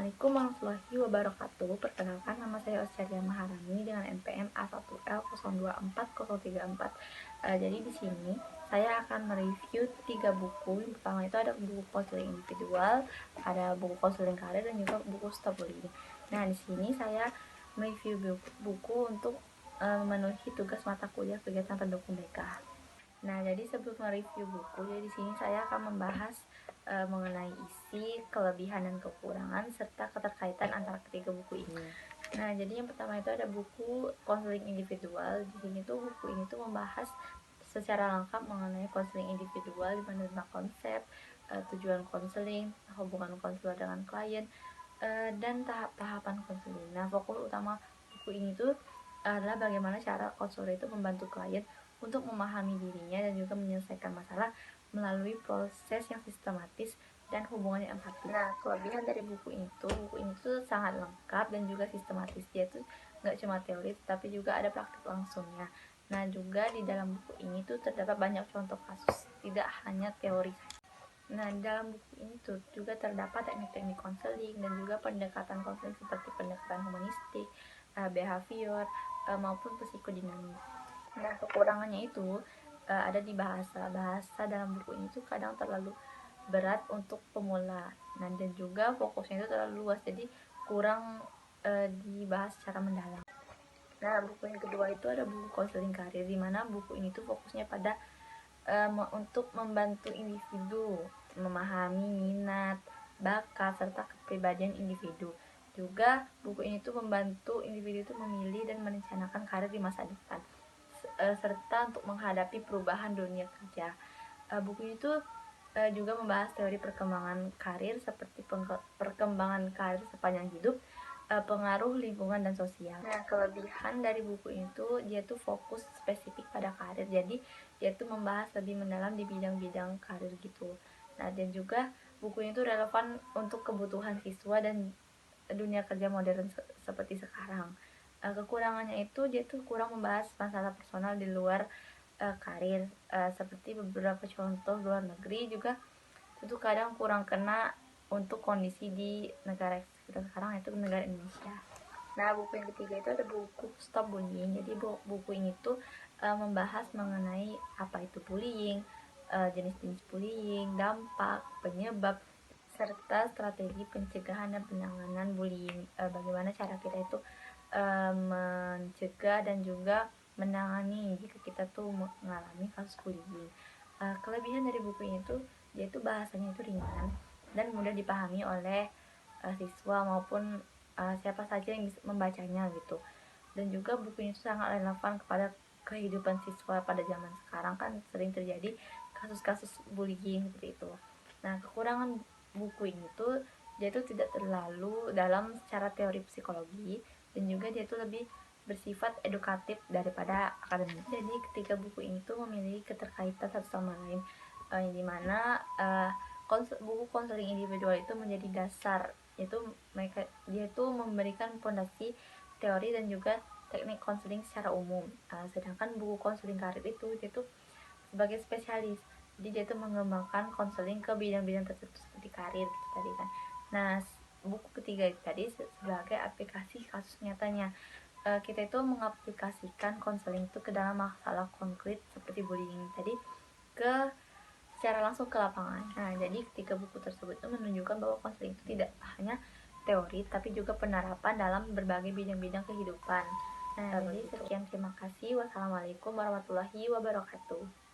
Assalamualaikum warahmatullahi wabarakatuh. Perkenalkan, nama saya Oscaria Maharani dengan NPM A1L024034. Jadi di sini saya akan mereview 3 buku. Yang pertama itu ada buku konseling individual, ada buku konseling karir, dan juga buku stop bullying. Nah, di sini saya mereview buku untuk memenuhi tugas mata kuliah kegiatan pendukung BK. Nah, jadi sebelum mereview buku, jadi di sini saya akan membahas mengenai isi, kelebihan dan kekurangan serta keterkaitan antara ketiga buku ini. Nah, jadi yang pertama itu ada buku konseling individual. Di sini tuh buku ini tuh membahas secara lengkap mengenai konseling individual, di mana tentang konsep, tujuan konseling, hubungan konselor dengan klien, dan tahap-tahapan konseling. Nah, fokus utama buku ini tuh adalah bagaimana cara konselor itu membantu klien untuk memahami dirinya dan juga menyelesaikan masalah melalui proses yang sistematis dan hubungan yang empatik. Nah, kelebihan dari buku ini tuh sangat lengkap dan juga sistematis. Dia tuh nggak cuma teori, tapi juga ada praktik langsungnya. Nah, juga di dalam buku ini tuh terdapat banyak contoh kasus, tidak hanya teori. Nah, di dalam buku ini tuh juga terdapat teknik-teknik konseling dan juga pendekatan konseling seperti pendekatan humanistik, behavior, maupun psikodinamik. Nah, kekurangannya itu ada di bahasa dalam buku ini tuh kadang terlalu berat untuk pemula. Nah, dan juga fokusnya itu terlalu luas, jadi kurang dibahas secara mendalam. Nah, buku yang kedua itu ada buku konseling karir, di mana buku ini tuh fokusnya pada untuk membantu individu memahami minat, bakat, serta kepribadian individu. Juga buku ini tuh membantu individu itu memilih dan merencanakan karir di masa depan, serta untuk menghadapi perubahan dunia kerja. Buku itu juga membahas teori perkembangan karir seperti perkembangan karir sepanjang hidup, pengaruh lingkungan dan sosial. Nah, kelebihan dari buku itu dia tuh fokus spesifik pada karir, jadi dia tuh membahas lebih mendalam di bidang-bidang karir gitu. Nah, dan juga buku itu relevan untuk kebutuhan siswa dan dunia kerja modern seperti sekarang. Kekurangannya itu dia tuh kurang membahas masalah personal di luar karir, seperti beberapa contoh luar negeri juga itu kadang kurang kena untuk kondisi di negara kita sekarang, yaitu negara Indonesia. Nah, buku yang ketiga itu ada buku Stop Bullying. Jadi buku ini tuh membahas mengenai apa itu bullying, jenis-jenis bullying, dampak, penyebab, serta strategi pencegahan dan penanganan bullying. Bagaimana cara kita itu mencegah dan juga menangani jika kita tuh mengalami kasus bullying. Kelebihan dari buku ini tuh dia tuh bahasanya itu ringan dan mudah dipahami oleh siswa maupun siapa saja yang bisa membacanya gitu. Dan juga buku ini tuh sangat relevan kepada kehidupan siswa pada zaman sekarang, kan sering terjadi kasus-kasus bullying seperti itu. Nah, kekurangan buku ini tuh dia tuh tidak terlalu dalam secara teori psikologi, dan juga dia tuh lebih bersifat edukatif daripada akademik. Jadi ketiga buku ini tuh memiliki keterkaitan satu sama lain, yang dimana buku konseling individual itu menjadi dasar, yaitu dia tuh memberikan fondasi teori dan juga teknik konseling secara umum. Sedangkan buku konseling karir itu dia tuh sebagai spesialis, jadi dia tuh mengembangkan konseling ke bidang-bidang tertentu seperti karir gitu tadi kan. Nah, buku ketiga itu tadi sebagai aplikasi kasus nyatanya. Kita itu mengaplikasikan konseling itu ke dalam masalah konkret seperti bullying tadi ke secara langsung ke lapangan. Nah, jadi ketiga buku tersebut itu menunjukkan bahwa konseling itu tidak hanya teori tapi juga penerapan dalam berbagai bidang-bidang kehidupan. Nah, jadi sekian, terima kasih. Wassalamualaikum warahmatullahi wabarakatuh.